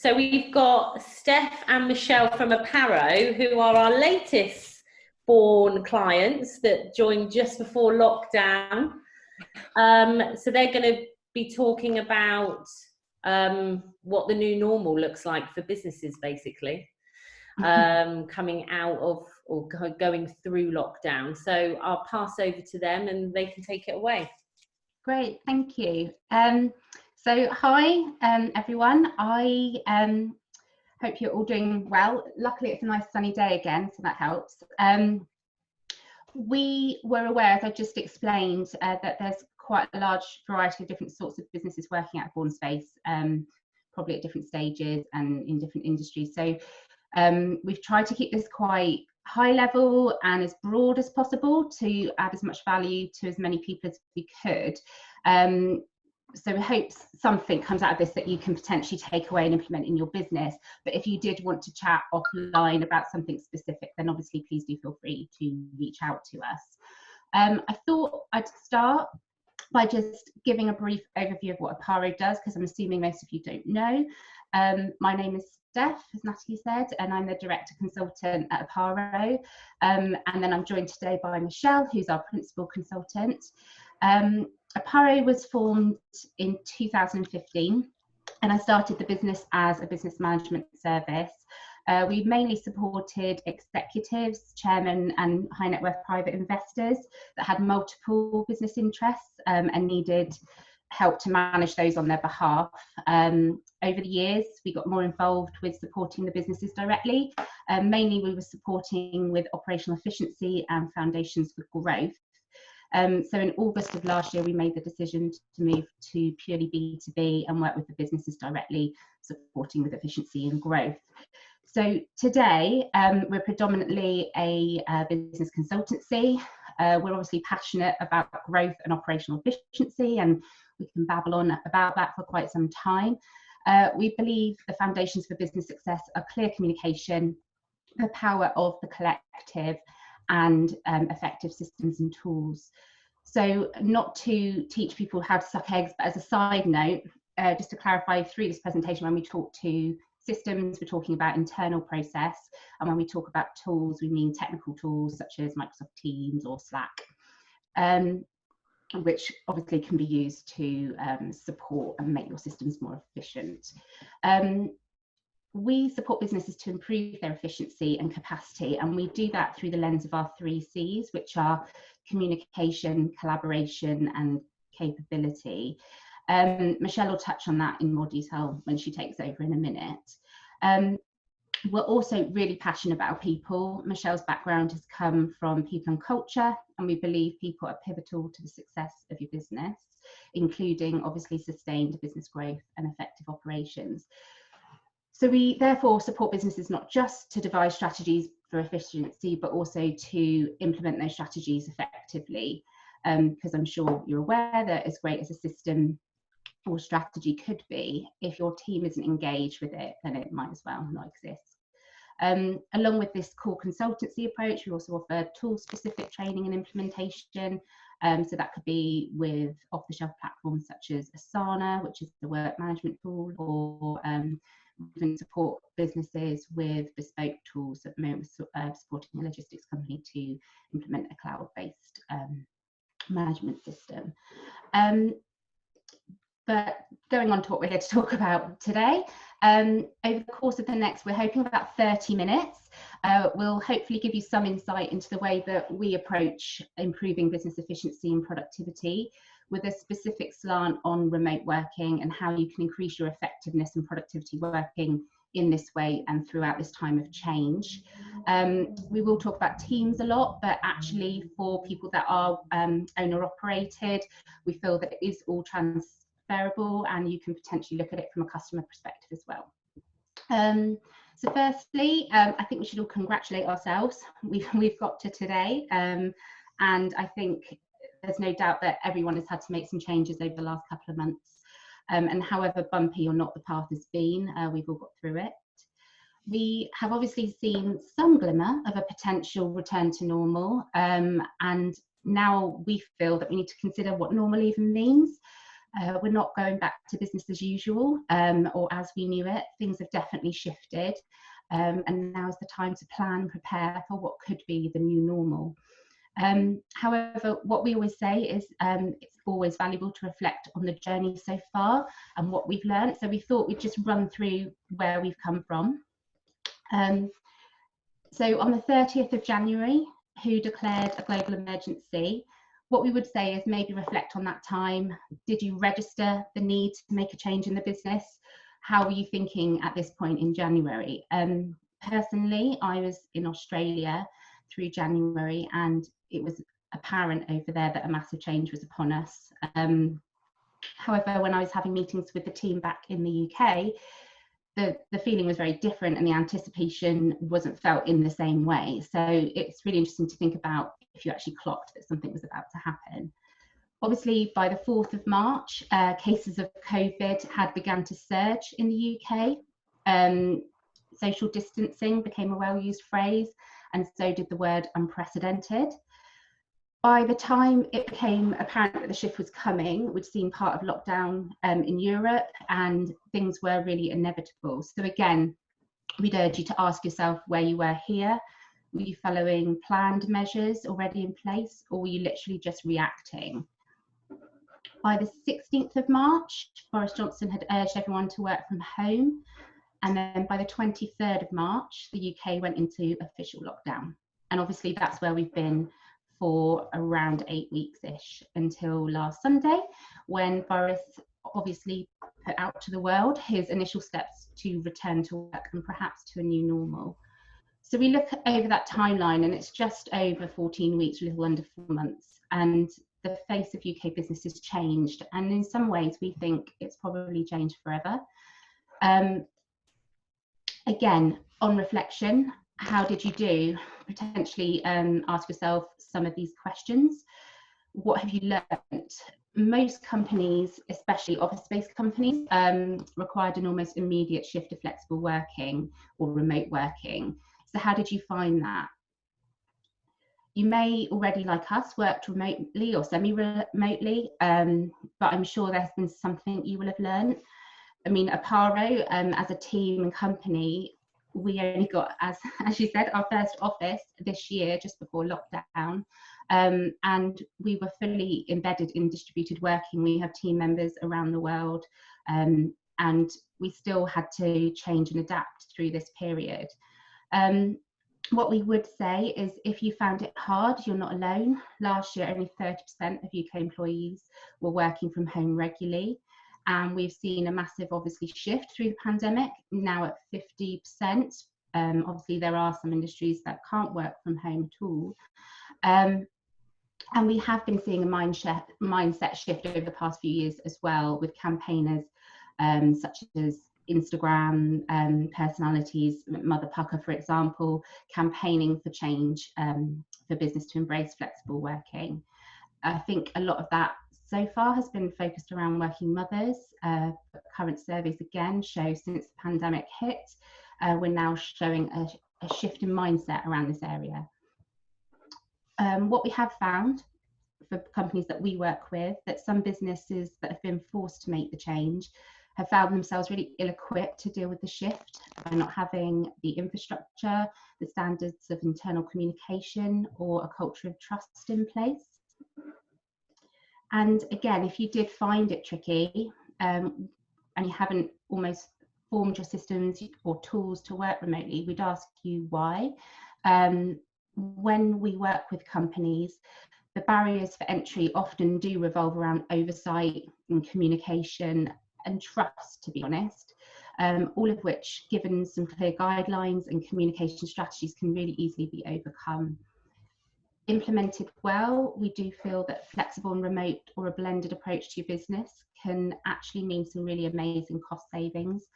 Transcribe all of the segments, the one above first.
So we've got Steph and Michelle from Aparo, who are our latest Bourne clients that joined just before lockdown. So they're going to be talking about what the new normal looks like for businesses, basically, coming out of or going through lockdown. So I'll pass over to them and they can take it away. Great, thank you. So hi everyone, I hope you're all doing well. Luckily it's a nice sunny day again, so that helps. We were aware, as I just explained, that there's quite a large variety of different sorts of businesses working at Bourne Space, probably at different stages and in different industries. So we've tried to keep this quite high level and as broad as possible to add as much value to as many people as we could. So we hope something comes out of this that you can potentially take away and implement in your business. But if you did want to chat offline about something specific, then obviously please do feel free to reach out to us. I thought I'd start by just giving a brief overview of what Aparo does, because I'm assuming most of you don't know. My name is Steph, as Natalie said, and I'm the Director Consultant at Aparo. And then I'm joined today by Michelle, who's our Principal Consultant. Aparo was formed in 2015, and I started the business as a business management service. We've mainly supported executives, chairmen and high net worth private investors that had multiple business interests and needed help to manage those on their behalf. Over the years, we got more involved with supporting the businesses directly. Mainly we were supporting with operational efficiency and foundations for growth. So in August of last year, we made the decision to move to purely B2B and work with the businesses directly, supporting with efficiency and growth. So today, we're predominantly a business consultancy. We're obviously passionate about growth and operational efficiency, and we can babble on about that for quite some time. We believe the foundations for business success are clear communication, the power of the collective, and effective systems and tools. So not to teach people how to suck eggs, but as a side note, just to clarify through this presentation, when we talk to systems, we're talking about internal process, and when we talk about tools, we mean technical tools such as Microsoft Teams or Slack, which obviously can be used to support and make your systems more efficient. We support businesses to improve their efficiency and capacity, and we do that through the lens of our 3 C's, which are communication, collaboration, and capability. Michelle will touch on that in more detail when she takes over in a minute. We're also really passionate about people. Michelle's background has come from people and culture, and we believe people are pivotal to the success of your business, including obviously sustained business growth and effective operations. So we therefore support businesses not just to devise strategies for efficiency, but also to implement those strategies effectively. Because I'm sure you're aware that as great as a system or strategy could be, if your team isn't engaged with it, then it might as well not exist. Along with this core consultancy approach, we also offer tool-specific training and implementation. So that could be with off-the-shelf platforms such as Asana, which is the work management tool, or even support businesses with bespoke tools. At the moment, we're supporting a logistics company to implement a cloud-based management system. But going on to what we're here to talk about today, over the course of the next, we're hoping about 30 minutes, we'll hopefully give you some insight into the way that we approach improving business efficiency and productivity, with a specific slant on remote working and how you can increase your effectiveness and productivity working in this way and throughout this time of change. We will talk about teams a lot, but actually for people that are owner operated, we feel that it is all transferable and you can potentially look at it from a customer perspective as well. So firstly, I think we should all congratulate ourselves. We've got to today, and I think there's no doubt that everyone has had to make some changes over the last couple of months, and however bumpy or not the path has been, we've all got through it. We have obviously seen some glimmer of a potential return to normal, and now we feel that we need to consider what normal even means. We're not going back to business as usual or as we knew it. Things have definitely shifted, and now is the time to plan, prepare for what could be the new normal. However, what we always say is it's always valuable to reflect on the journey so far and what we've learned. So we thought we'd just run through where we've come from. So on the 30th of January, WHO declared a global emergency. What we would say is maybe reflect on that time. Did you register the need to make a change in the business? How were you thinking at this point in January? Personally, I was in Australia through January, and it was apparent over there that a massive change was upon us. However, when I was having meetings with the team back in the UK, the feeling was very different, and the anticipation wasn't felt in the same way. So it's really interesting to think about if you actually clocked that something was about to happen. Obviously, by the 4th of March, cases of COVID had begun to surge in the UK. Social distancing became a well-used phrase, and so did the word unprecedented. By the time it became apparent that the shift was coming, we'd seen part of lockdown in Europe, and things were really inevitable. So again, we'd urge you to ask yourself where you were here. Were you following planned measures already in place, or were you literally just reacting? By the 16th of March, Boris Johnson had urged everyone to work from home. And then by the 23rd of March, the UK went into official lockdown. And obviously that's where we've been for around 8 weeks-ish, until last Sunday, when Boris obviously put out to the world his initial steps to return to work and perhaps to a new normal. So we look over that timeline, and it's just over 14 weeks, a little under 4 months, and the face of UK business has changed. And in some ways, we think it's probably changed forever. Again, on reflection, how did you do? Potentially ask yourself some of these questions. What have you learned? Most companies, especially office space companies, required an almost immediate shift to flexible working or remote working. So how did you find that? You may already, like us, worked remotely or semi-remotely, but I'm sure there's been something you will have learned. I mean, Aparo, as a team and company, we only got, as you said, our first office this year, just before lockdown, and we were fully embedded in distributed working. We have team members around the world, and we still had to change and adapt through this period. What we would say is, if you found it hard, you're not alone. Last year, only 30% of UK employees were working from home regularly. And we've seen a massive, obviously, shift through the pandemic, now at 50%. Obviously, there are some industries that can't work from home at all. And we have been seeing a mindset shift over the past few years as well, with campaigners such as Instagram personalities, Mother Pucker, for example, campaigning for change for business to embrace flexible working. I think a lot of that so far has been focused around working mothers. Current surveys again show since the pandemic hit, we're now showing a shift in mindset around this area. What we have found for companies that we work with, that some businesses that have been forced to make the change have found themselves really ill-equipped to deal with the shift by not having the infrastructure, the standards of internal communication, or a culture of trust in place. And again, if you did find it tricky and you haven't almost formed your systems or tools to work remotely, we'd ask you why. When we work with companies, the barriers for entry often do revolve around oversight and communication and trust, to be honest, all of which, given some clear guidelines and communication strategies, can really easily be overcome. Implemented well, we do feel that flexible and remote or a blended approach to your business can actually mean some really amazing cost savings,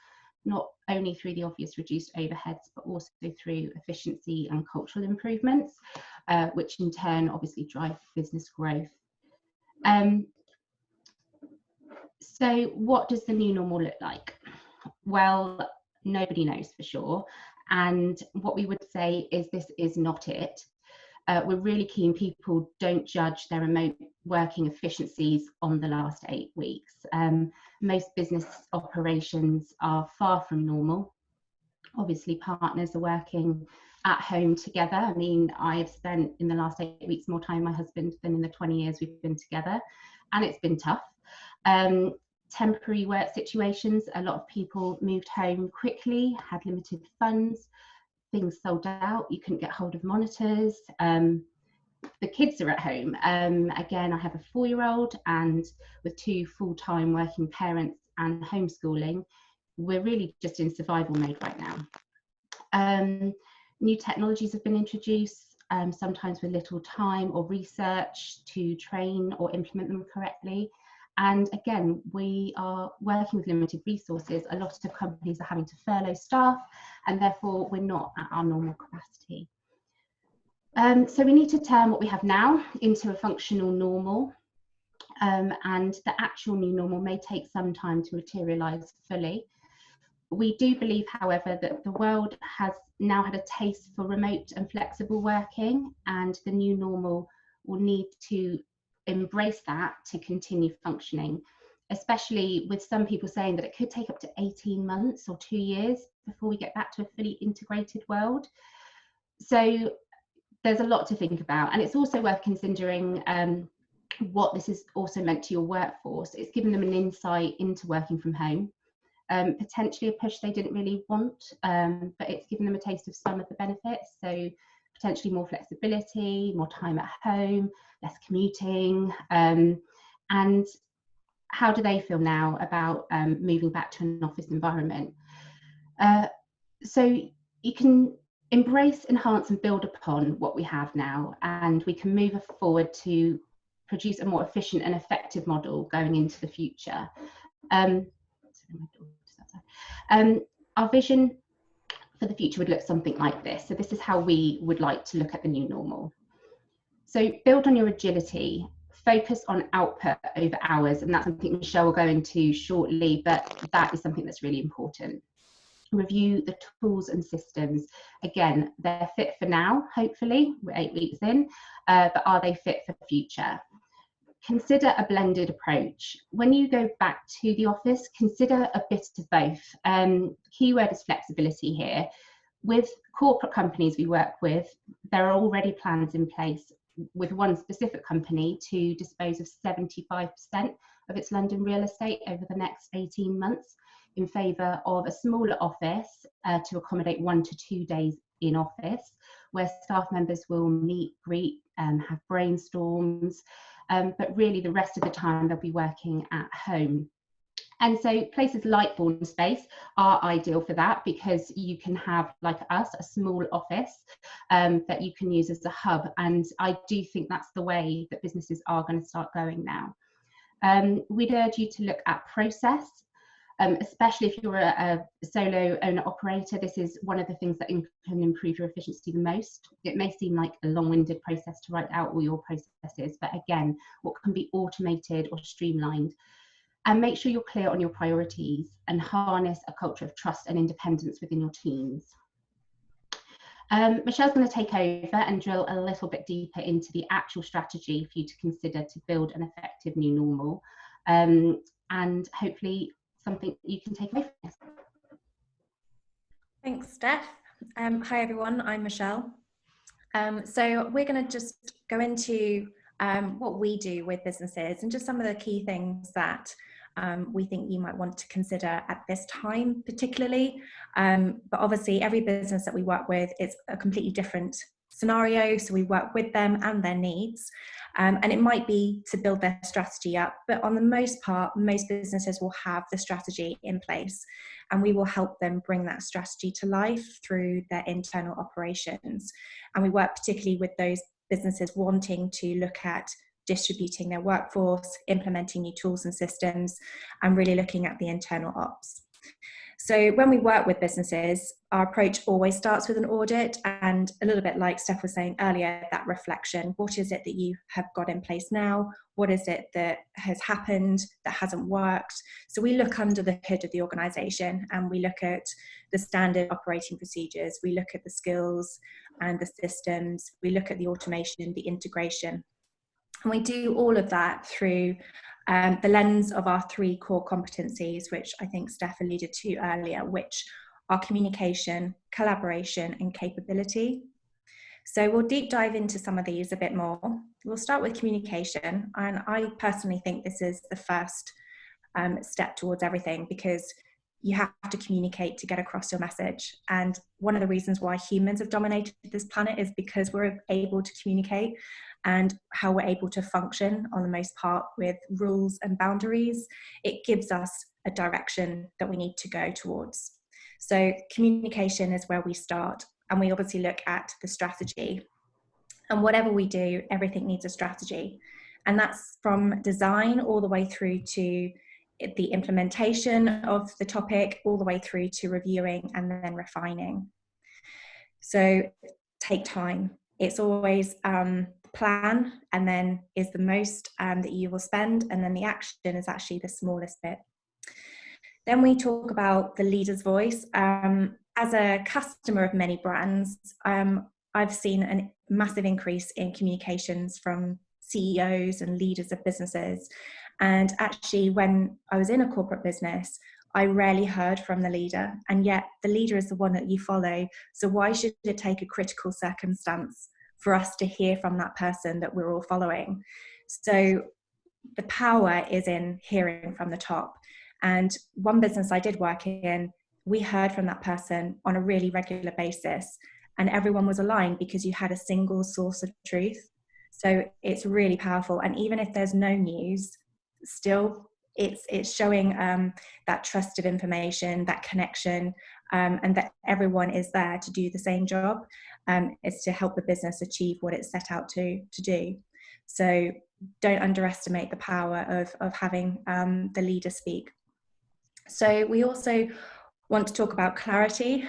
not only through the obvious reduced overheads, but also through efficiency and cultural improvements, which in turn obviously drive business growth. So what does the new normal look like? Well, nobody knows for sure. And what we would say is this is not it. we're really keen people don't judge their remote working efficiencies on the last 8 weeks. Most business operations are far from normal. Obviously, partners are working at home together. I mean, I've spent in the last 8 weeks more time with my husband than in the 20 years we've been together, and it's been tough. Temporary work situations, a lot of people moved home quickly, had limited funds, things sold out, you couldn't get hold of monitors. The kids are at home. Again, I have a 4-year-old, and with 2 full-time working parents and homeschooling, we're really just in survival mode right now. New technologies have been introduced, sometimes with little time or research to train or implement them correctly. And again, we are working with limited resources. A lot of companies are having to furlough staff, and therefore we're not at our normal capacity. So we need to turn what we have now into a functional normal, and the actual new normal may take some time to materialise fully. We do believe, however, that the world has now had a taste for remote and flexible working, and the new normal will need to embrace that to continue functioning, especially with some people saying that it could take up to 18 months or 2 years before we get back to a fully integrated world. So there's a lot to think about, and it's also worth considering what this has also meant to your workforce. It's given them an insight into working from home, potentially a push they didn't really want, but it's given them a taste of some of the benefits. So potentially more flexibility, more time at home, less commuting, and how do they feel now about moving back to an office environment? So you can embrace, enhance and build upon what we have now, and we can move forward to produce a more efficient and effective model going into the future. Our vision for the future would look something like this. So this is how we would like to look at the new normal. So build on your agility, focus on output over hours, and that's something Michelle will go into shortly, but that is something that's really important. Review the tools and systems. Again, they're fit for now, hopefully, we're 8 weeks in, but are they fit for the future? Consider a blended approach. When you go back to the office, consider a bit of both. Keyword is flexibility here. With corporate companies we work with, there are already plans in place with one specific company to dispose of 75% of its London real estate over the next 18 months in favour of a smaller office to accommodate 1 to 2 days in office, where staff members will meet, greet, have brainstorms, but really the rest of the time they'll be working at home. And so places like Bourne Space are ideal for that, because you can have, like us, a small office that you can use as a hub. And I do think that's the way that businesses are going to start going now. We'd urge you to look at process, especially if you're a solo owner operator. This is one of the things that can improve your efficiency the most. It may seem like a long-winded process to write out all your processes, but again, what can be automated or streamlined? And make sure you're clear on your priorities and harness a culture of trust and independence within your teams. Michelle's going to take over and drill a little bit deeper into the actual strategy for you to consider to build an effective new normal, and hopefully something you can take away from this. Thanks, Steph. Hi everyone, I'm Michelle. So we're going to just go into what we do with businesses and just some of the key things that we think you might want to consider at this time particularly. But obviously every business that we work with is a completely different scenario, so we work with them and their needs. And it might be to build their strategy up, but on the most part, most businesses will have the strategy in place, and we will help them bring that strategy to life through their internal operations. And we work particularly with those businesses wanting to look at distributing their workforce, implementing new tools and systems, and really looking at the internal ops. So when we work with businesses, our approach always starts with an audit, and a little bit like Steph was saying earlier, that reflection. What is it that you have got in place now? What is it that has happened that hasn't worked? So we look under the hood of the organisation, and we look at the standard operating procedures. We look at the skills and the systems. We look at the automation, the integration. And we do all of that through the lens of our 3 core competencies, which I think Steph alluded to earlier, which are communication, collaboration, and capability. So we'll deep dive into some of these a bit more. We'll start with communication, and I personally think this is the first step towards everything, because you have to communicate to get across your message. And one of the reasons why humans have dominated this planet is because we're able to communicate, and how we're able to function on the most part with rules and boundaries. It gives us a direction that we need to go towards. So communication is where we start, and we obviously look at the strategy. And whatever we do, everything needs a strategy. And that's from design all the way through to the implementation of the topic, all the way through to reviewing and then refining. So take time. It's always plan, and then is the most that you will spend, and then the action is actually the smallest bit. Then we talk about the leader's voice. As a customer of many brands, I've seen a massive increase in communications from CEOs and leaders of businesses. And actually, when I was in a corporate business, I rarely heard from the leader, and yet the leader is the one that you follow. So why should it take a critical circumstance for us to hear from that person that we're all following? So the power is in hearing from the top. And one business I did work in, we heard from that person on a really regular basis, and everyone was aligned because you had a single source of truth. So it's really powerful. And even if there's no news, still it's showing that trusted information, that connection, and that everyone is there to do the same job. It's to help the business achieve what it's set out to do. So don't underestimate the power of having the leader speak. So we also want to talk about clarity.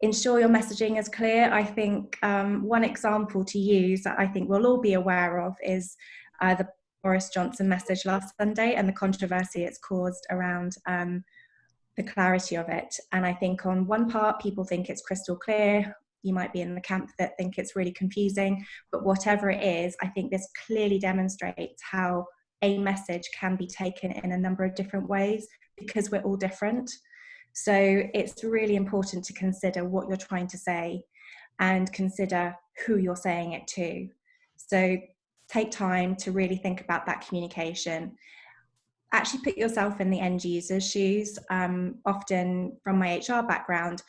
Ensure your messaging is clear. I think one example to use that I think we'll all be aware of is the Boris Johnson message last Sunday, and the controversy it's caused around the clarity of it. And I think on one part, people think it's crystal clear. You might be in the camp that think it's really confusing, but whatever it is, I think this clearly demonstrates how a message can be taken in a number of different ways, because we're all different. So it's really important to consider what you're trying to say and consider who you're saying it to. So take time to really think about that communication. Actually put yourself in the end user's shoes. Often from my HR background,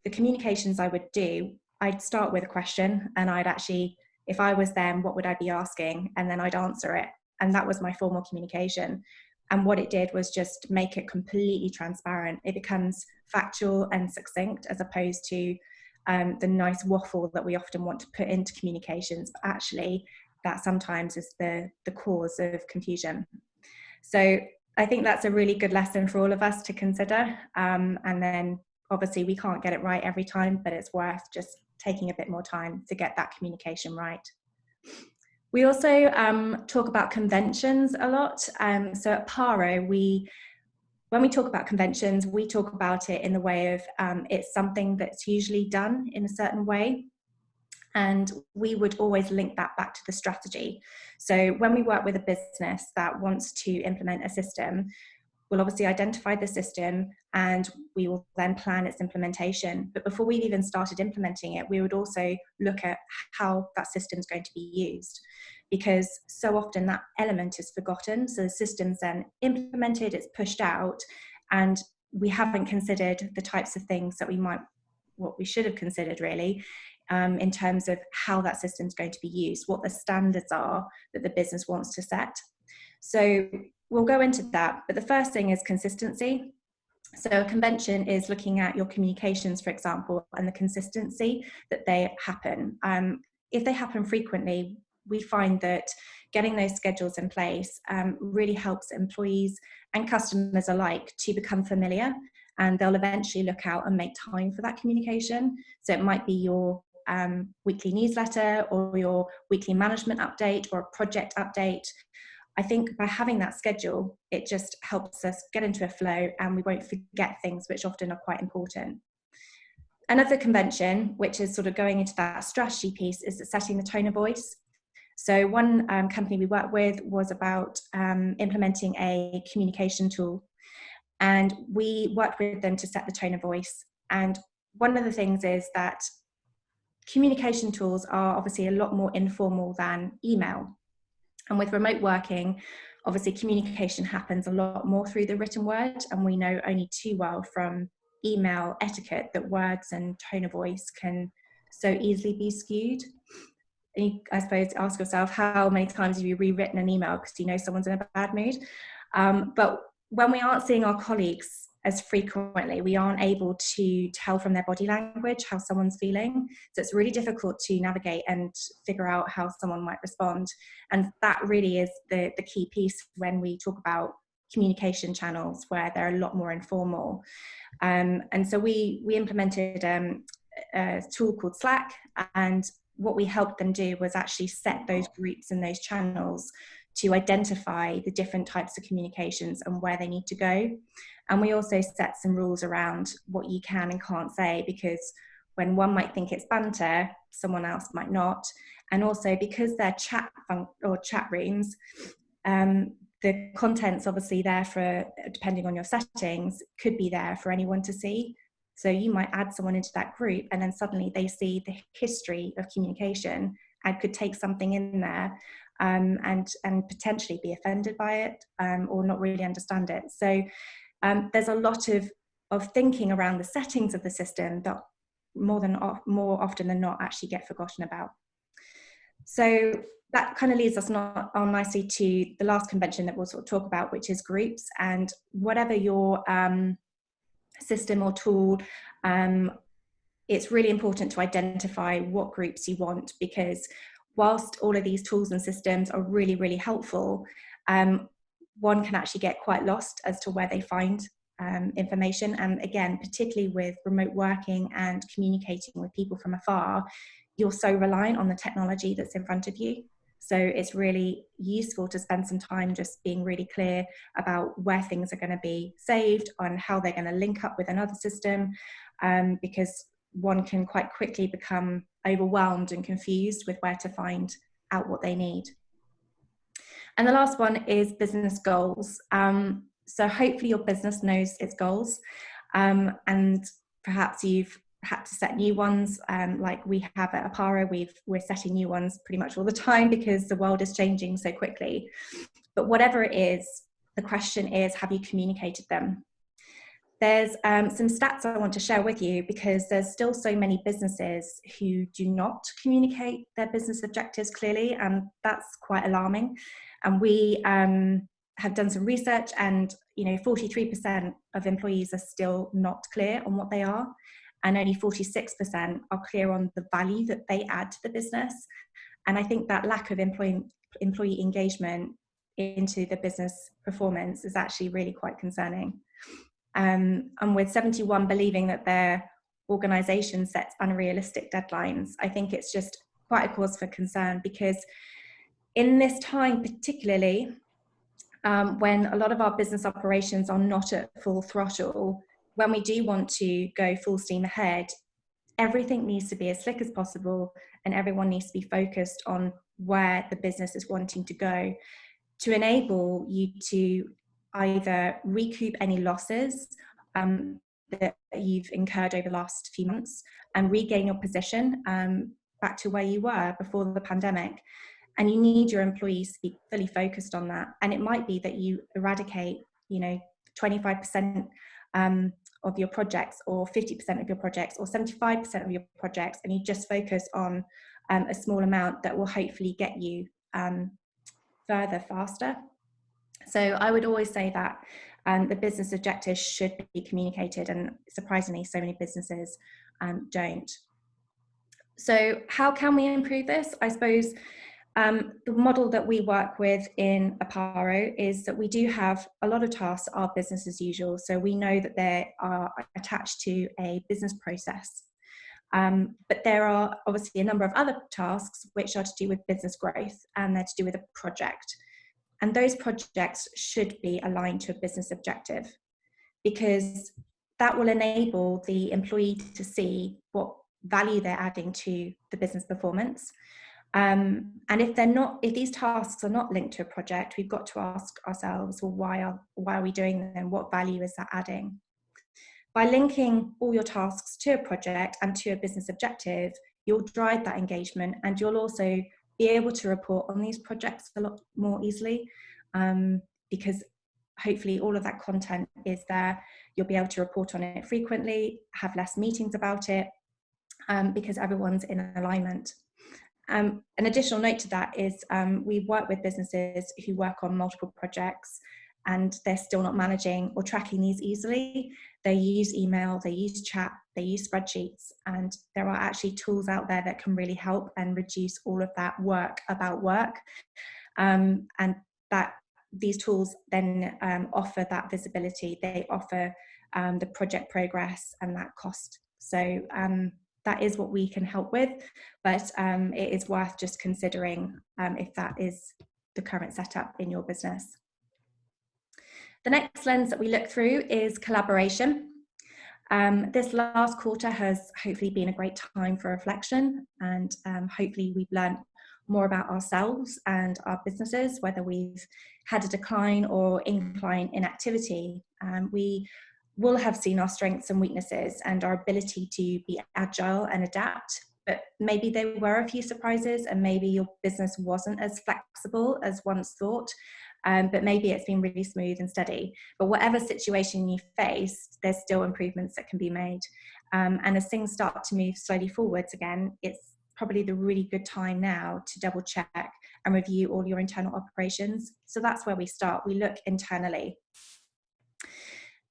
the communications I would do, I'd start with a question, and I'd actually, if I was them, what would I be asking? And then I'd answer it. And that was my formal communication. And what it did was just make it completely transparent. It becomes factual and succinct, as opposed to the nice waffle that we often want to put into communications. But actually, that sometimes is the cause of confusion. So I think that's a really good lesson for all of us to consider. And then obviously we can't get it right every time, but it's worth just taking a bit more time to get that communication right. We also talk about conventions a lot. So at Aparo, when we talk about conventions, we talk about it in the way of it's something that's usually done in a certain way. And we would always link that back to the strategy. So when we work with a business that wants to implement a system, we'll obviously identify the system and we will then plan its implementation. But before we've even started implementing it, we would also look at how that system is going to be used, because so often that element is forgotten. So the system's then implemented, it's pushed out, and we haven't considered the types of things that what we should have considered really, in terms of how that system is going to be used, what the standards are that the business wants to set. So we'll go into that, but the first thing is consistency. So a convention is looking at your communications, for example, and the consistency that they happen. If they happen frequently, we find that getting those schedules in place really helps employees and customers alike to become familiar and they'll eventually look out and make time for that communication. So it might be your weekly newsletter or your weekly management update or a project update. I think by having that schedule, it just helps us get into a flow and we won't forget things which often are quite important. Another convention, which is sort of going into that strategy piece, is setting the tone of voice. So one company we worked with was about implementing a communication tool, and we worked with them to set the tone of voice. And one of the things is that communication tools are obviously a lot more informal than email. And with remote working, obviously communication happens a lot more through the written word, and we know only too well from email etiquette that words and tone of voice can so easily be skewed. And you, I suppose, ask yourself, how many times have you rewritten an email because you know someone's in a bad mood? But when we aren't seeing our colleagues as frequently, we aren't able to tell from their body language how someone's feeling. So it's really difficult to navigate and figure out how someone might respond. And that really is the key piece when we talk about communication channels, where they're a lot more informal. And so we implemented a tool called Slack, and what we helped them do was actually set those groups and those channels to identify the different types of communications and where they need to go. And we also set some rules around what you can and can't say, because when one might think it's banter, someone else might not. And also because they're chat rooms, the content's obviously there for, depending on your settings, could be there for anyone to see. So you might add someone into that group and then suddenly they see the history of communication and could take something in there and potentially be offended by it or not really understand it. So there's a lot of thinking around the settings of the system that more often than not actually get forgotten about. So that kind of leads us on nicely to the last convention that we'll sort of talk about, which is groups. And whatever your system or tool, it's really important to identify what groups you want, because whilst all of these tools and systems are really, really helpful, one can actually get quite lost as to where they find information. And again, particularly with remote working and communicating with people from afar, you're so reliant on the technology that's in front of you. So it's really useful to spend some time just being really clear about where things are going to be saved, on how they're going to link up with another system, because one can quite quickly become overwhelmed and confused with where to find out what they need. And the last one is business goals. So hopefully your business knows its goals, and perhaps you've had to set new ones, like we have at Aparo. We're setting new ones pretty much all the time because the world is changing so quickly. But whatever it is, the question is, have you communicated them? There's some stats I want to share with you, because there's still so many businesses who do not communicate their business objectives clearly, and that's quite alarming. And we have done some research, and 43% of employees are still not clear on what they are, and only 46% are clear on the value that they add to the business. And I think that lack of employee engagement into the business performance is actually really quite concerning. And with 71 believing that their organisation sets unrealistic deadlines, I think it's just quite a cause for concern, because in this time particularly, when a lot of our business operations are not at full throttle, when we do want to go full steam ahead, everything needs to be as slick as possible, and everyone needs to be focused on where the business is wanting to go, to enable you to either recoup any losses that you've incurred over the last few months and regain your position back to where you were before the pandemic. And you need your employees to be fully focused on that. And it might be that you eradicate, 25% of your projects, or 50% of your projects, or 75% of your projects, and you just focus on a small amount that will hopefully get you further faster. So I would always say that the business objectives should be communicated, and surprisingly, so many businesses don't. So how can we improve this? I suppose The model that we work with in Aparo is that we do have a lot of tasks are business as usual. So we know that they are attached to a business process. But there are obviously a number of other tasks which are to do with business growth, and they're to do with a project. And those projects should be aligned to a business objective, because that will enable the employee to see what value they're adding to the business performance. And if these tasks are not linked to a project, we've got to ask ourselves, well, why are we doing them? What value is that adding? By linking all your tasks to a project and to a business objective, you'll drive that engagement, and you'll also be able to report on these projects a lot more easily, because hopefully all of that content is there. You'll be able to report on it frequently, have less meetings about it, because everyone's in alignment. An additional note to that is we work with businesses who work on multiple projects and they're still not managing or tracking these easily. They use email, they use chat, they use spreadsheets, and there are actually tools out there that can really help and reduce all of that work about work. And that these tools then offer that visibility. They offer the project progress and that cost. So that is what we can help with, but it is worth just considering if that is the current setup in your business. The next lens that we look through is collaboration. This last quarter has hopefully been a great time for reflection, and hopefully we've learned more about ourselves and our businesses, whether we've had a decline or incline in activity. We will have seen our strengths and weaknesses and our ability to be agile and adapt, but maybe there were a few surprises and maybe your business wasn't as flexible as once thought, but maybe it's been really smooth and steady. But whatever situation you face, there's still improvements that can be made. And as things start to move slowly forwards again, it's probably the really good time now to double check and review all your internal operations. So that's where we start. We look internally.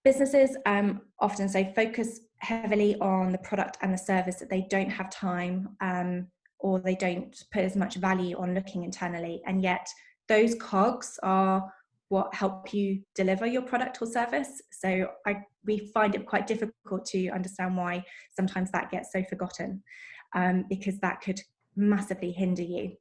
Businesses often say focus heavily on the product and the service, that they don't have time or they don't put as much value on looking internally. And yet those cogs are what help you deliver your product or service. So we find it quite difficult to understand why sometimes that gets so forgotten, because that could massively hinder you.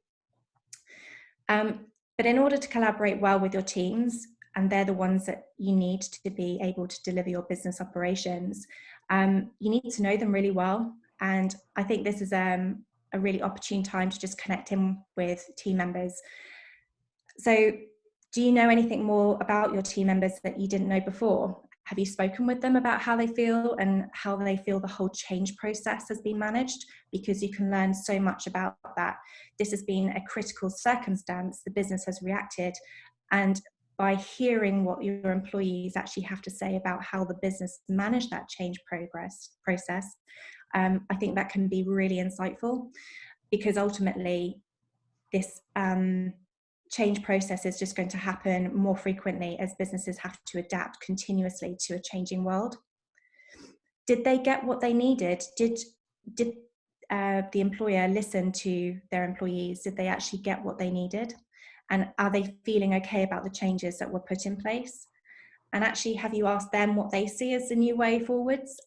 But in order to collaborate well with your teams, and they're the ones that you need to be able to deliver your business operations, you need to know them really well. And I think this is a really opportune time to just connect in with team members. So do you know anything more about your team members that you didn't know before? Have you spoken with them about how they feel and how they feel the whole change process has been managed? Because you can learn so much about that. This has been a critical circumstance. The business has reacted, and by hearing what your employees actually have to say about how the business managed that change process, I think that can be really insightful, because ultimately this change process is just going to happen more frequently as businesses have to adapt continuously to a changing world. Did they get what they needed? Did the employer listen to their employees? Did they actually get what they needed? And are they feeling okay about the changes that were put in place? And actually, have you asked them what they see as the new way forwards?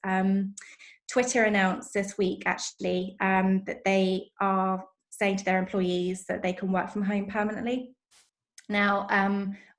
Twitter announced this week actually that they are saying to their employees that they can work from home permanently. Now,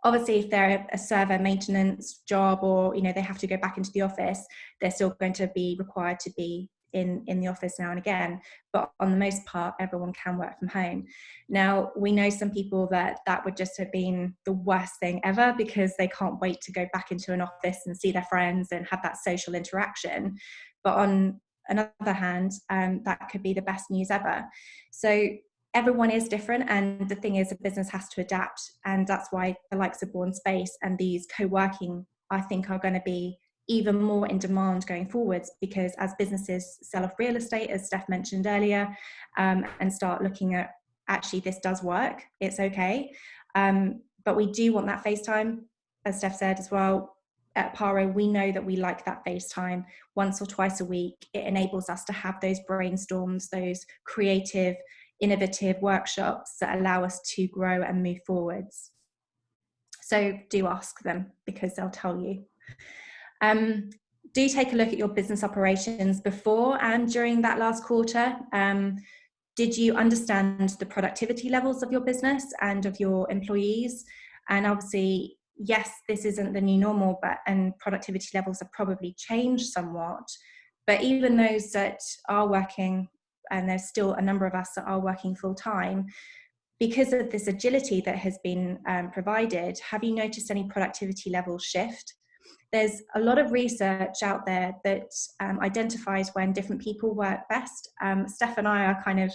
obviously, if they're a server maintenance job or they have to go back into the office, they're still going to be required to be in the office now and again. But on the most part, everyone can work from home. Now, we know some people that would just have been the worst thing ever, because they can't wait to go back into an office and see their friends and have that social interaction. But on another hand, that could be the best news ever. So everyone is different, and the thing is, a business has to adapt, and that's why the likes of Bourne Space and these co-working, I think, are going to be even more in demand going forwards, because as businesses sell off real estate, as Steph mentioned earlier, and start looking at, actually, this does work, it's okay, but we do want that face time, as Steph said as well. At Aparo, we know that we like that face time once or twice a week. It enables us to have those brainstorms, those creative innovative workshops that allow us to grow and move forwards. So do ask them, because they'll tell you. Do take a look at your business operations before and during that last quarter. Did you understand the productivity levels of your business and of your employees? And obviously, yes, this isn't the new normal, and productivity levels have probably changed somewhat. But even those that are working, and there's still a number of us that are working full time, because of this agility that has been provided, have you noticed any productivity levels shift? There's a lot of research out there that identifies when different people work best. Steph and I are kind of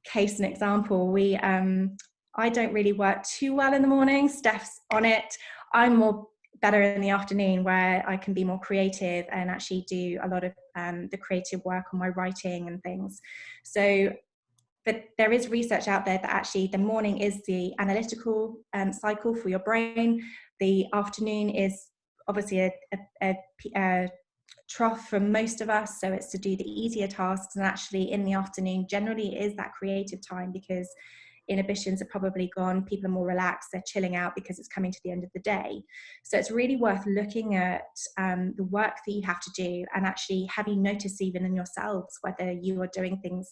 case and example. I don't really work too well in the morning. Steph's on it. I'm more better in the afternoon, where I can be more creative and actually do a lot of the creative work on my writing and things. So, but there is research out there that actually the morning is the analytical cycle for your brain. The afternoon is obviously a trough for most of us, so it's to do the easier tasks, and actually in the afternoon generally is that creative time, because inhibitions are probably gone, people are more relaxed, they're chilling out because it's coming to the end of the day. So it's really worth looking at the work that you have to do, and actually have you noticed even in yourselves whether you are doing things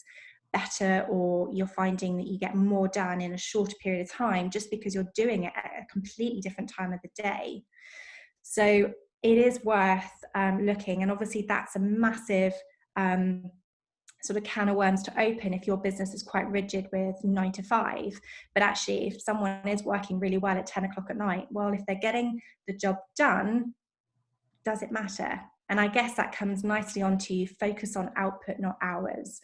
better, or you're finding that you get more done in a shorter period of time just because you're doing it at a completely different time of the day. So it is worth looking, and obviously that's a massive sort of can of worms to open if your business is quite rigid with 9 to 5. But actually, if someone is working really well at 10 o'clock at night, well, if they're getting the job done, does it matter? And I guess that comes nicely onto focus on output, not hours.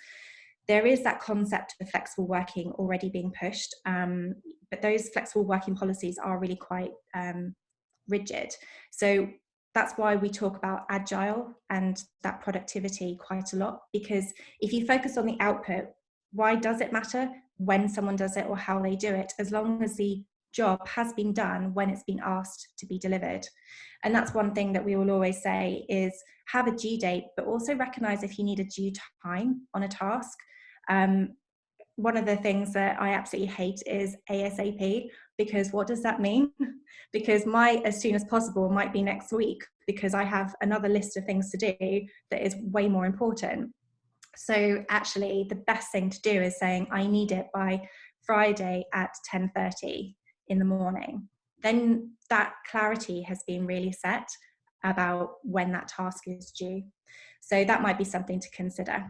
There is that concept of flexible working already being pushed, but those flexible working policies are really quite rigid. So that's why we talk about agile and that productivity quite a lot, because if you focus on the output, why does it matter when someone does it or how they do it, as long as the job has been done when it's been asked to be delivered? And that's one thing that we will always say is have a due date, but also recognize if you need a due time on a task. One of the things that I absolutely hate is ASAP, because what does that mean? Because my as soon as possible might be next week, because I have another list of things to do that is way more important. So actually the best thing to do is saying I need it by Friday at 10:30 in the morning. Then that clarity has been really set about when that task is due. So that might be something to consider.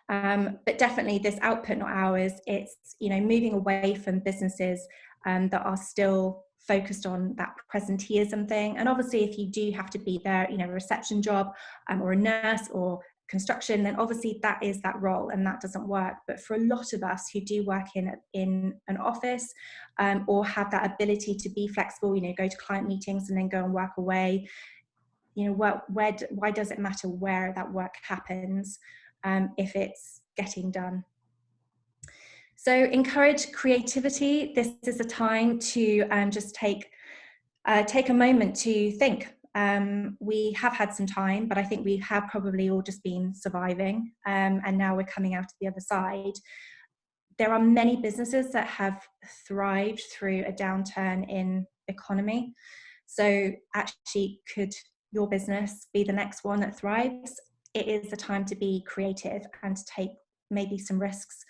But definitely this output, not hours, it's, you know, moving away from businesses that are still focused on that presenteeism thing. And obviously if you do have to be there, you know, a reception job or a nurse or construction, then obviously that is that role and that doesn't work. But for a lot of us who do work in an office or have that ability to be flexible, you know, go to client meetings and then go and work away, you know, why does it matter where that work happens if it's getting done? So encourage creativity. This is a time to just take a moment to think. We have had some time, but I think we have probably all just been surviving, and now we're coming out to the other side. There are many businesses that have thrived through a downturn in economy. So actually, could your business be the next one that thrives? It is the time to be creative and to take maybe some risks,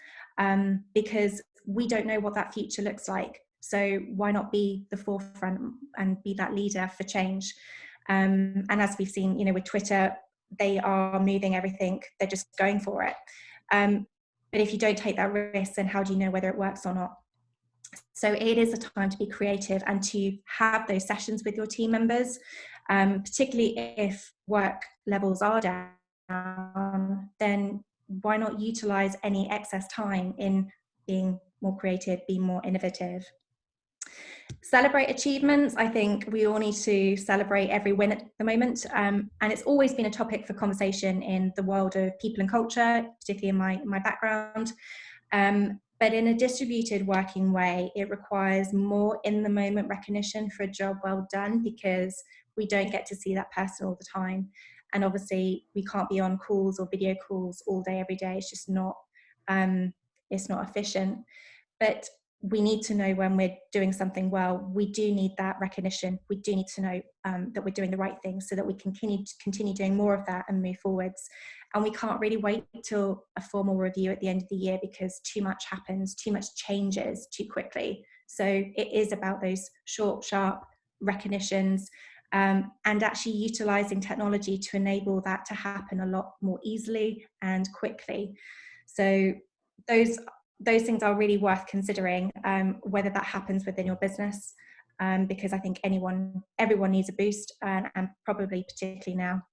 because we don't know what that future looks like. So why not be the forefront and be that leader for change? And as we've seen, you know, with Twitter, they are moving everything. They're just going for it. But if you don't take that risk, then how do you know whether it works or not? So it is a time to be creative and to have those sessions with your team members, particularly if work levels are down, then why not utilize any excess time in being more creative, being more innovative? Celebrate achievements. I think we all need to celebrate every win at the moment. And it's always been a topic for conversation in the world of people and culture, particularly in my background. But in a distributed working way, it requires more in the moment recognition for a job well done, because we don't get to see that person all the time. And obviously we can't be on calls or video calls all day, every day. It's just not it's not efficient. But we need to know when we're doing something well. We do need that recognition. We do need to know that we're doing the right thing so that we can continue doing more of that and move forwards. And we can't really wait till a formal review at the end of the year, because too much happens, too much changes too quickly. So it is about those short, sharp recognitions, and actually utilising technology to enable that to happen a lot more easily and quickly. So those things are really worth considering, whether that happens within your business, because I think everyone needs a boost, and probably particularly now.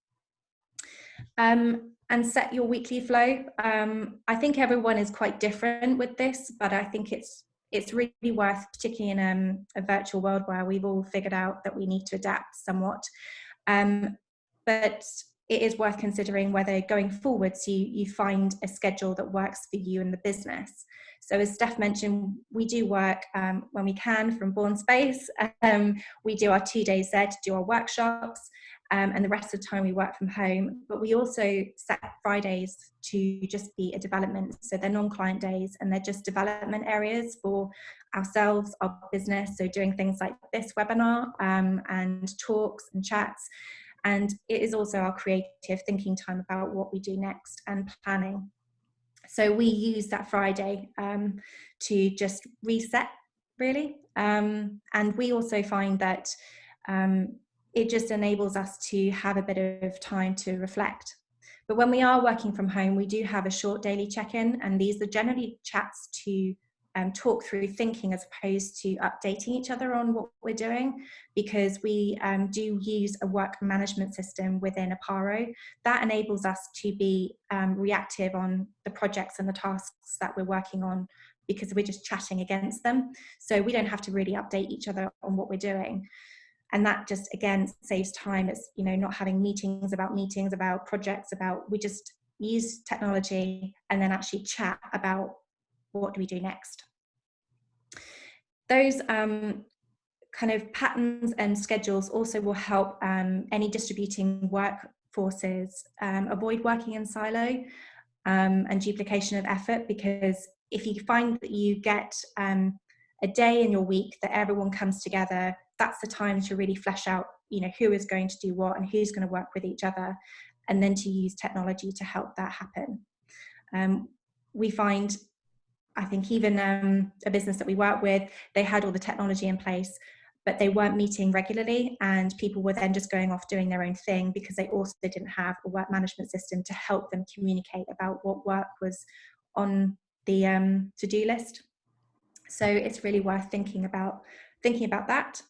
And set your weekly flow. I think everyone is quite different with this, but I think it's really worth, particularly in a virtual world where we've all figured out that we need to adapt somewhat. But it is worth considering whether going forwards you find a schedule that works for you and the business. So as Steph mentioned, we do work when we can from Bourne Space. We do our 2 days there to do our workshops, and the rest of the time we work from home. But we also set Fridays to just be a development. So they're non-client days, and they're just development areas for ourselves, our business. So doing things like this webinar, and talks and chats. And it is also our creative thinking time about what we do next and planning. So we use that Friday to just reset, really. And we also find that it just enables us to have a bit of time to reflect. But when we are working from home, we do have a short daily check-in, and these are generally chats to talk through thinking as opposed to updating each other on what we're doing, because we do use a work management system within Aparo that enables us to be reactive on the projects and the tasks that we're working on, because we're just chatting against them. So we don't have to really update each other on what we're doing. And that just, again, saves time. It's, not having meetings about projects, we just use technology and then actually chat about what do we do next. Those kind of patterns and schedules also will help any distributing workforces avoid working in silo and duplication of effort, because if you find that you get a day in your week that everyone comes together, that's the time to really flesh out, who is going to do what and who's going to work with each other, and then to use technology to help that happen. We find, I think even a business that we work with, they had all the technology in place, but they weren't meeting regularly, and people were then just going off doing their own thing because they also didn't have a work management system to help them communicate about what work was on the to-do list. So it's really worth thinking about that.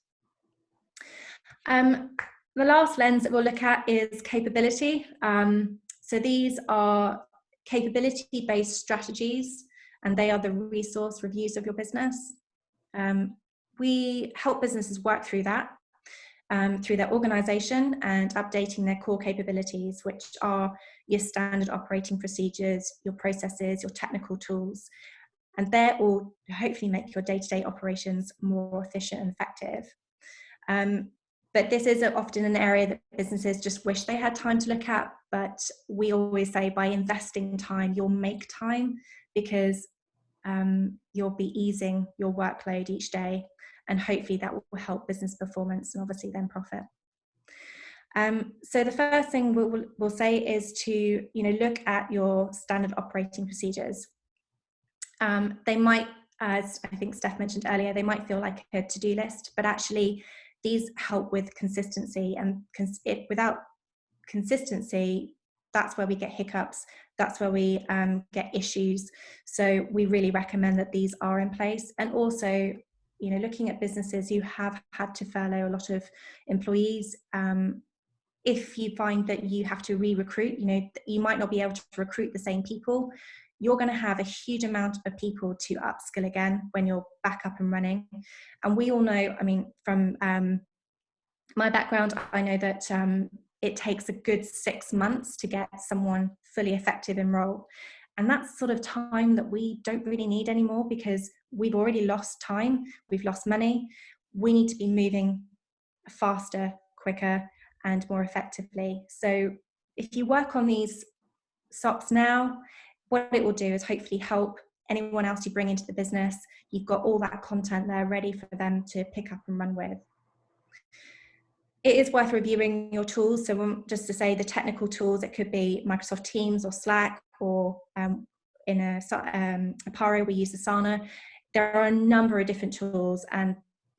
The last lens that we'll look at is capability. So these are capability-based strategies, and they are the resource reviews of your business. We help businesses work through that, through their organisation and updating their core capabilities, which are your standard operating procedures, your processes, your technical tools, and they're all to hopefully make your day-to-day operations more efficient and effective. But this is often an area that businesses just wish they had time to look at, but we always say by investing time, you'll make time, because you'll be easing your workload each day, and hopefully that will help business performance and obviously then profit. So the first thing we'll say is to look at your standard operating procedures. They might, as I think Steph mentioned earlier, they might feel like a to-do list, but actually these help with consistency, and without consistency, that's where we get hiccups, that's where we get issues. So we really recommend that these are in place. And also, looking at businesses who have had to furlough a lot of employees, if you find that you have to re-recruit, you might not be able to recruit the same people, you're going to have a huge amount of people to upskill again when you're back up and running. And we all know, from my background, I know that it takes a good 6 months to get someone fully effective in role. And that's sort of time that we don't really need anymore, because we've already lost time, we've lost money. We need to be moving faster, quicker, and more effectively. So if you work on these SOPs now, what it will do is hopefully help anyone else you bring into the business, you've got all that content there ready for them to pick up and run with. It is worth reviewing your tools. So just to say, the technical tools, it could be Microsoft Teams or Slack, or in Aparo, we use Asana. There are a number of different tools, and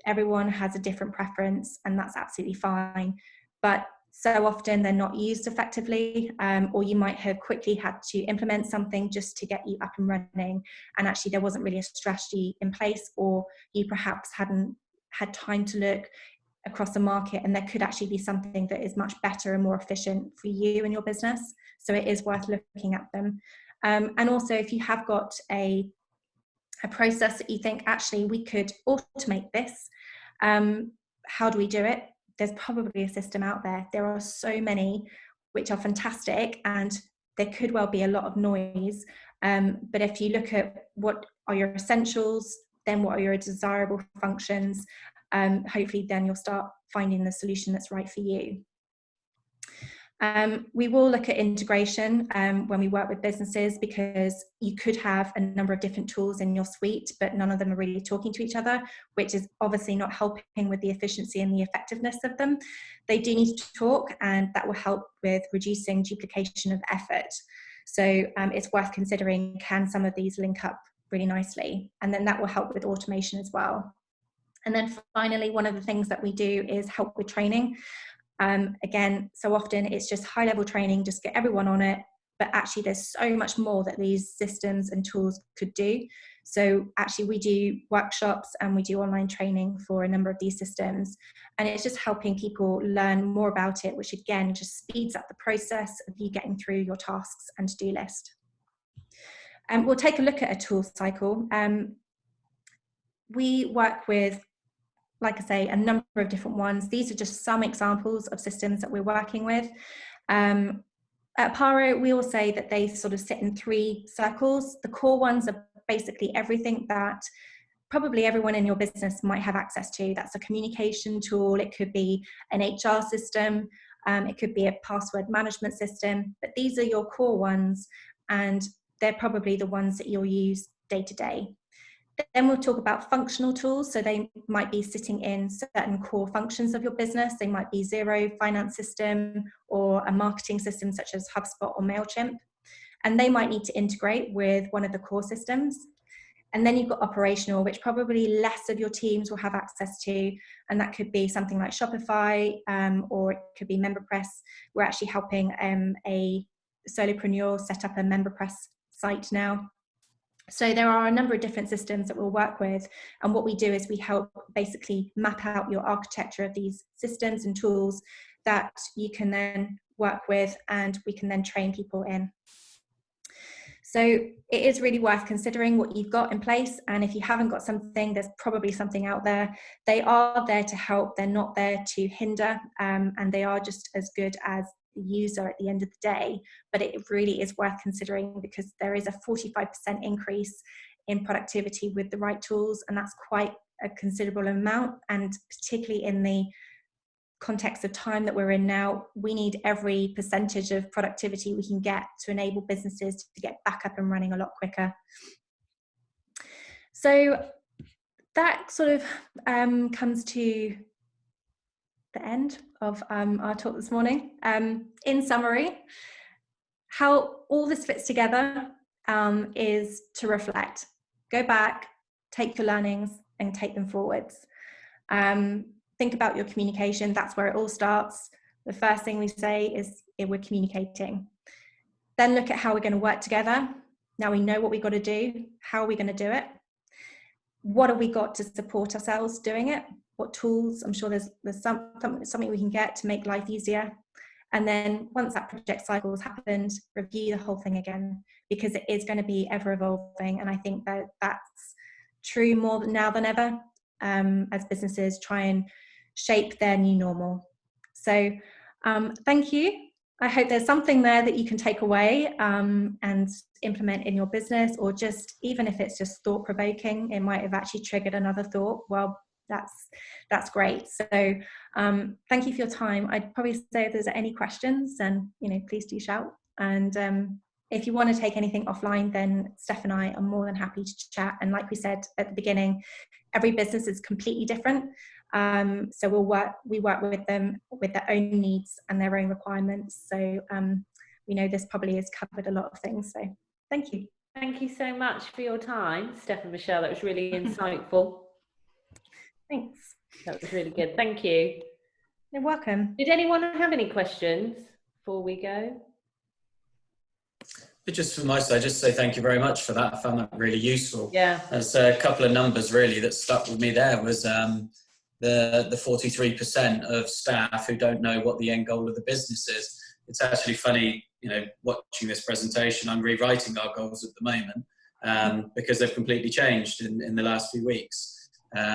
everyone has a different preference, and that's absolutely fine. But so often they're not used effectively, or you might have quickly had to implement something just to get you up and running, and actually there wasn't really a strategy in place, or you perhaps hadn't had time to look across the market, and there could actually be something that is much better and more efficient for you and your business. So it is worth looking at them. And also, if you have got a process that you think, actually, we could automate this, how do we do it? There's probably a system out there. There are so many which are fantastic, and there could well be a lot of noise. But if you look at what are your essentials, then what are your desirable functions, hopefully then you'll start finding the solution that's right for you. We will look at integration when we work with businesses, because you could have a number of different tools in your suite, but none of them are really talking to each other, which is obviously not helping with the efficiency and the effectiveness of them. They do need to talk, and that will help with reducing duplication of effort. So it's worth considering, can some of these link up really nicely? And then that will help with automation as well. And then finally, one of the things that we do is help with training. Again, so often it's just high level training, just get everyone on it, but actually there's so much more that these systems and tools could do. So actually we do workshops and we do online training for a number of these systems, and it's just helping people learn more about it, which again just speeds up the process of you getting through your tasks and to-do list. And we'll take a look at a tool cycle. We work with, like I say, a number of different ones. These are just some examples of systems that we're working with. At Aparo, we all say that they sort of sit in 3 circles. The core ones are basically everything that probably everyone in your business might have access to. That's a communication tool. It could be an HR system. It could be a password management system. But these are your core ones, and they're probably the ones that you'll use day to day. Then we'll talk about functional tools. So they might be sitting in certain core functions of your business. They might be Xero finance system, or a marketing system such as HubSpot or MailChimp. And they might need to integrate with one of the core systems. And then you've got operational, which probably less of your teams will have access to. And that could be something like Shopify, or it could be MemberPress. We're actually helping a solopreneur set up a MemberPress site now. So there are a number of different systems that we'll work with, and what we do is we help basically map out your architecture of these systems and tools that you can then work with, and we can then train people in. So it is really worth considering what you've got in place, and if you haven't got something, there's probably something out there. They are there to help, they're not there to hinder, and they are just as good as the user at the end of the day. But it really is worth considering, because there is a 45% increase in productivity with the right tools, and that's quite a considerable amount. And particularly in the context of time that we're in now, we need every percentage of productivity we can get to enable businesses to get back up and running a lot quicker. So that sort of comes to the end of our talk this morning. In summary, how all this fits together is to reflect, go back, take your learnings and take them forwards. Think about your communication. That's where it all starts. The first thing we say is we're communicating. Then look at how we're going to work together. Now we know what we've got to do. How are we going to do it? What have we got to support ourselves doing it? What tools? I'm sure there's something we can get to make life easier. And then once that project cycle has happened, review the whole thing again, because it is going to be ever evolving. And I think that that's true more now than ever, as businesses try and shape their new normal. So thank you. I hope there's something there that you can take away and implement in your business, or just, even if it's just thought-provoking, it might have actually triggered another thought. Well, that's great. So thank you for your time. I'd probably say if there's any questions, then please do shout. And if you want to take anything offline, then Steph and I are more than happy to chat. And like we said at the beginning, every business is completely different. So we work with them with their own needs and their own requirements. So we know this probably has covered a lot of things. So thank you. Thank you so much for your time, Steph and Michelle. That was really insightful. Thanks. That was really good. Thank you. You're welcome. Did anyone have any questions before we go? Just from my side, just say thank you very much for that. I found that really useful. Yeah. There's a couple of numbers really that stuck with me there was the 43% of staff who don't know what the end goal of the business is. It's actually funny, you know, watching this presentation, I'm rewriting our goals at the moment because they've completely changed in the last few weeks.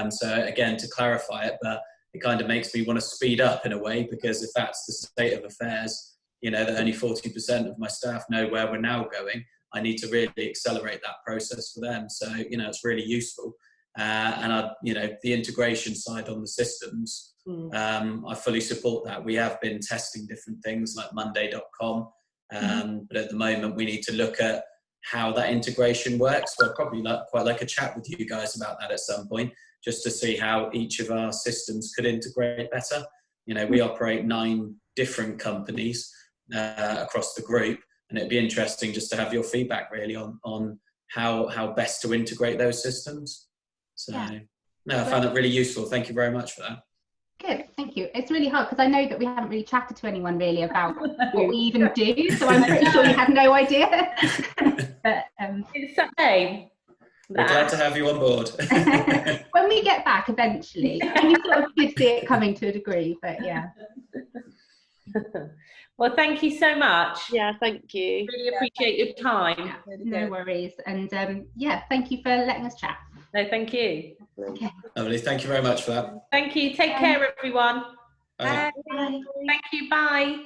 So again, to clarify it, but it kind of makes me want to speed up in a way, because if that's the state of affairs, you know, that only 40% of my staff know where we're now going, I need to really accelerate that process for them. So, you know, it's really useful. And you know, the integration side on the systems, I fully support that. We have been testing different things like Monday.com, but at the moment we need to look at how that integration works. So I'd probably quite like a chat with you guys about that at some point, just to see how each of our systems could integrate better. You know, we operate 9 different companies across the group, and it'd be interesting just to have your feedback really on how best to integrate those systems. So no, I found that really useful. Thank you very much for that. Good, thank you. It's really hard because I know that we haven't really chatted to anyone really about what we even do, so I'm pretty sure you had no idea. But it's the same. We're glad to have you on board. When we get back eventually, you sort of did see it coming to a degree, but yeah. Well, thank you so much. Yeah, thank you. Really appreciate your time. Yeah, no worries. And yeah, thank you for letting us chat. No, thank you. Okay. Lovely. Thank you very much for that. Thank you. Take care, everyone. Bye. Bye. Thank you. Bye.